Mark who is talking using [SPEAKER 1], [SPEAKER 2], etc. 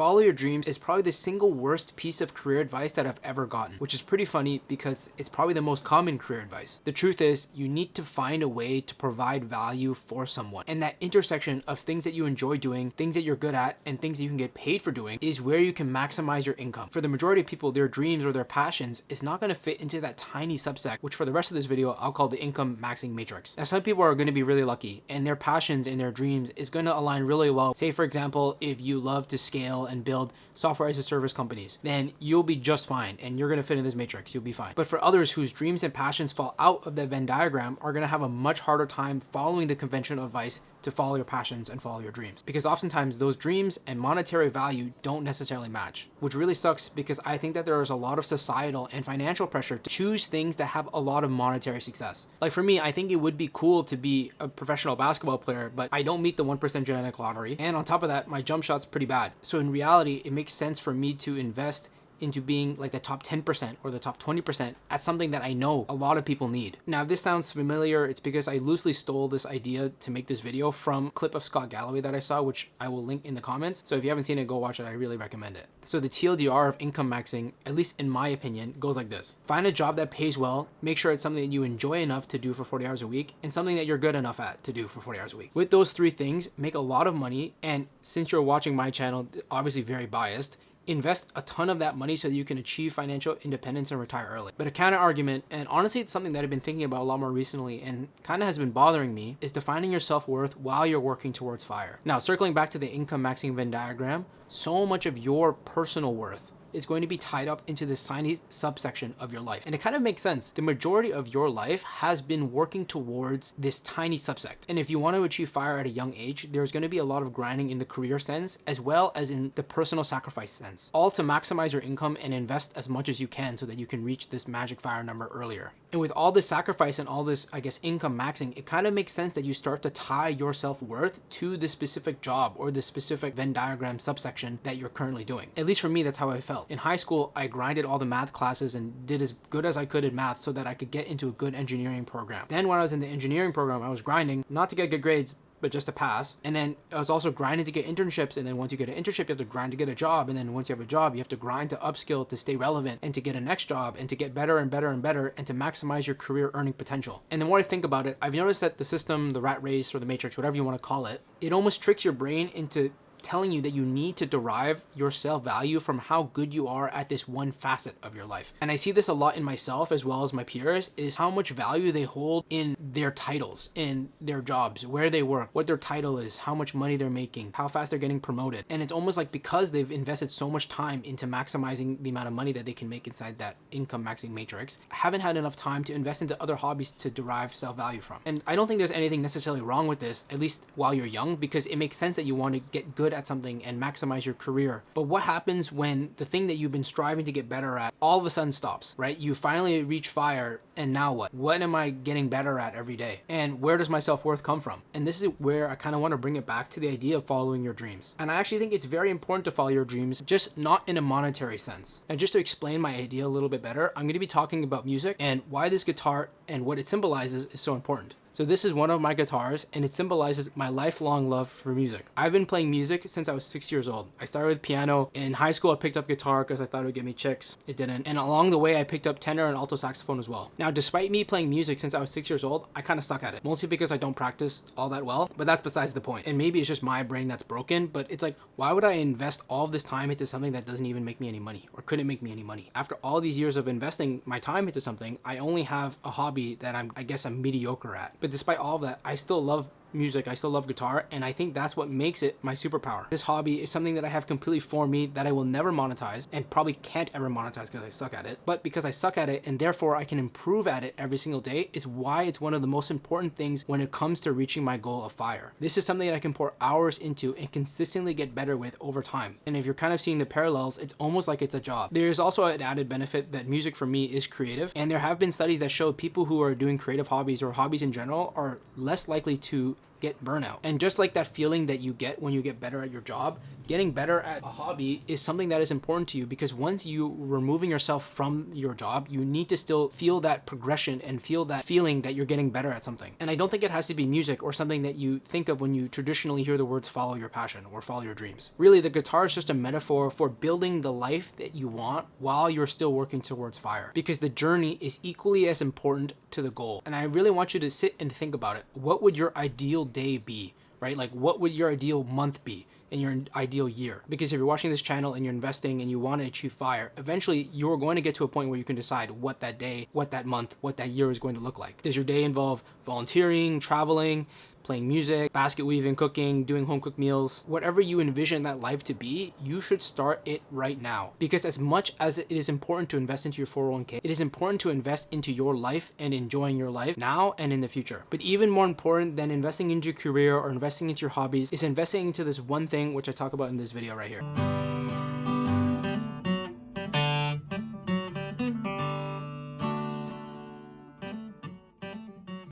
[SPEAKER 1] Follow your dreams is probably the single worst piece of career advice that I've ever gotten, which is pretty funny because it's probably the most common career advice. The truth is, you need to find a way to provide value for someone. And that intersection of things that you enjoy doing, things that you're good at, and things that you can get paid for doing is where you can maximize your income. For the majority of people, their dreams or their passions is not going to fit into that tiny subset, which for the rest of this video, I'll call the income maxing matrix. Now, some people are going to be really lucky and their passions and their dreams is going to align really well. Say, for example, if you love to scale and build software as a service companies, then you'll be just fine and you're going to fit in this matrix. You'll be fine. But for others whose dreams and passions fall out of that Venn diagram are going to have a much harder time following the conventional advice to follow your passions and follow your dreams, because oftentimes those dreams and monetary value don't necessarily match, which really sucks because I think that there is a lot of societal and financial pressure to choose things that have a lot of monetary success. Like for me, I think it would be cool to be a professional basketball player, but I don't meet the 1% genetic lottery. And on top of that, my jump shot's pretty bad. So in reality, it makes sense for me to invest into being like the top 10% or the top 20% at something that I know a lot of people need. Now, if this sounds familiar, it's because I loosely stole this idea to make this video from a clip of Scott Galloway that I saw, which I will link in the comments. So if you haven't seen it, go watch it. I really recommend it. So the TLDR of income maxing, at least in my opinion, goes like this. Find a job that pays well, make sure it's something that you enjoy enough to do for 40 hours a week, and something that you're good enough at to do for 40 hours a week. With those three things, make a lot of money. And since you're watching my channel, obviously very biased, invest a ton of that money so that you can achieve financial independence and retire early. But a counter argument, and honestly it's something that I've been thinking about a lot more recently and kind of has been bothering me, is defining your self-worth while you're working towards FIRE. Now, circling back to the income maxing Venn diagram, so much of your personal worth is going to be tied up into this tiny subsection of your life. And it kind of makes sense. The majority of your life has been working towards this tiny subsect. And if you want to achieve FIRE at a young age, there's going to be a lot of grinding in the career sense, as well as in the personal sacrifice sense, all to maximize your income and invest as much as you can so that you can reach this magic FIRE number earlier. And with all this sacrifice and all this, I guess, income maxing, it kind of makes sense that you start to tie your self-worth to the specific job or the specific Venn diagram subsection that you're currently doing. At least for me, that's how I felt. In high school, I grinded all the math classes and did as good as I could in math so that I could get into a good engineering program. Then when I was in the engineering program, I was grinding not to get good grades, but just to pass. And then I was also grinding to get internships. And then once you get an internship, you have to grind to get a job. And then once you have a job, you have to grind to upskill to stay relevant and to get a next job and to get better and better and better and to maximize your career earning potential. And the more I think about it, I've noticed that the system, the rat race or the matrix, whatever you want to call it, it almost tricks your brain into telling you that you need to derive your self-value from how good you are at this one facet of your life. And I see this a lot in myself as well as my peers, is how much value they hold in their titles, in their jobs, where they work, what their title is, how much money they're making, how fast they're getting promoted. And it's almost like because they've invested so much time into maximizing the amount of money that they can make inside that income maxing matrix, haven't had enough time to invest into other hobbies to derive self-value from. And I don't think there's anything necessarily wrong with this, at least while you're young, because it makes sense that you want to get good at something and maximize your career. But what happens when the thing that you've been striving to get better at all of a sudden stops, right? You finally reach FIRE, and now what? What am I getting better at every day? And where does my self-worth come from? And this is where I kind of want to bring it back to the idea of following your dreams. And I actually think it's very important to follow your dreams, just not in a monetary sense. And just to explain my idea a little bit better, I'm going to be talking about music and why this guitar and what it symbolizes is so important. So this is one of my guitars and it symbolizes my lifelong love for music. I've been playing music since I was 6 years old. I started with piano. In high school, I picked up guitar because I thought it would get me chicks. It didn't. And along the way, I picked up tenor and alto saxophone as well. Now, despite me playing music since I was 6 years old, I kind of suck at it. Mostly because I don't practice all that well, but that's besides the point. And maybe it's just my brain that's broken, but it's like, why would I invest all of this time into something that doesn't even make me any money or couldn't make me any money? After all these years of investing my time into something, I only have a hobby that I guess I'm mediocre at. But despite all of that, I still love music, I still love guitar, and I think that's what makes it my superpower. This hobby is something that I have completely for me that I will never monetize and probably can't ever monetize because I suck at it. But because I suck at it and therefore I can improve at it every single day is why it's one of the most important things when it comes to reaching my goal of FIRE. This is something that I can pour hours into and consistently get better with over time. And if you're kind of seeing the parallels, it's almost like it's a job. There is also an added benefit that music for me is creative, and there have been studies that show people who are doing creative hobbies or hobbies in general are less likely to get burnout. And just like that feeling that you get when you get better at your job, getting better at a hobby is something that is important to you, because once you removing yourself from your job, you need to still feel that progression and feel that feeling that you're getting better at something. And I don't think it has to be music or something that you think of when you traditionally hear the words follow your passion or follow your dreams. Really, the guitar is just a metaphor for building the life that you want while you're still working towards fire, because the journey is equally as important to the goal. And I really want you to sit and think about it. What would your ideal day be, right? Like, what would your ideal month be in your ideal year? Because if you're watching this channel and you're investing and you want to achieve fire, eventually you're going to get to a point where you can decide what that day, what that month, what that year is going to look like. Does your day involve volunteering, traveling, playing music, basket weaving, cooking, doing home cooked meals? Whatever you envision that life to be, you should start it right now. Because as much as it is important to invest into your 401k, it is important to invest into your life and enjoying your life now and in the future. But even more important than investing into your career or investing into your hobbies is investing into this one thing, which I talk about in this video right here.